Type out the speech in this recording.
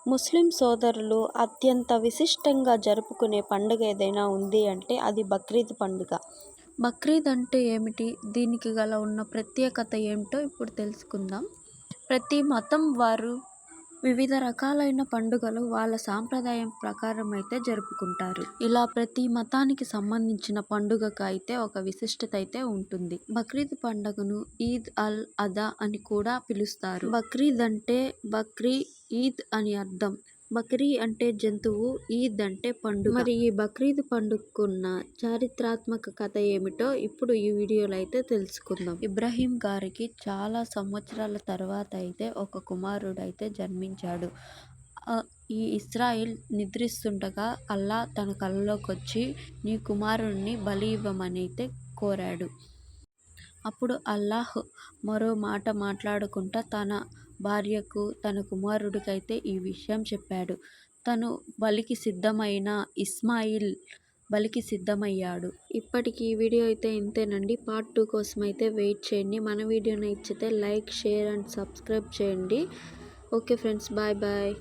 ముస్లిం సోదరులు అత్యంత విశిష్టంగా జరుపుకునే పండుగ ఏదైనా ఉంది అంటే అది బక్రీద్ పండుగ. బక్రీద్ అంటే ఏమిటి? దీనికి గల ఉన్న ప్రత్యేకత ఏమిటో ఇప్పుడు తెలుసుకుందాం. ప్రతి మతం వారు వివిధ రకాలైన పండుగలు వాళ్ళ సాంప్రదాయం ప్రకారం అయితే జరుపుకుంటారు. ఇలా ప్రతి మతానికి సంబంధించిన పండుగకు అయితే ఒక విశిష్టత అయితే ఉంటుంది. బక్రీద్ పండుగను ఈద్ అల్ అదా అని కూడా పిలుస్తారు. బక్రీద్ అంటే బక్రీ ఈద్ అని అర్థం. బక్రీ అంటే జంతువు, ఈద్ అంటే పండుగ. మరి ఈ బక్రీద్ పండుగకున్న చారిత్రాత్మక కథ ఏమిటో ఇప్పుడు ఈ వీడియోలో అయితే తెలుసుకుందాం. ఇబ్రాహీం గారికి చాలా సంవత్సరాల తర్వాత అయితే ఒక కుమారుడు అయితే జన్మించాడు. ఈ ఇస్రాయిల్ నిద్రిస్తుండగా అల్లా తన కలలోకి వచ్చి నీ కుమారుడిని బలి ఇవ్వమని అయితే కోరాడు. అప్పుడు అల్లాహ్ మరో మాట మాట్లాడుకుంటా తన భార్యకు తన కుమారుడికైతే ఈ విషయం చెప్పాడు. తను బలికి సిద్ధమైన ఇస్మాయిల్ బలికి సిద్ధమయ్యాడు. ఇప్పటికి ఈ వీడియో అయితే ఇంతేనండి. పార్ట్ 2 కోసం అయితే వెయిట్ చేయండి. మన వీడియో నచ్చితే లైక్, షేర్ అండ్ సబ్స్క్రైబ్ చేయండి. Okay friends, bye bye.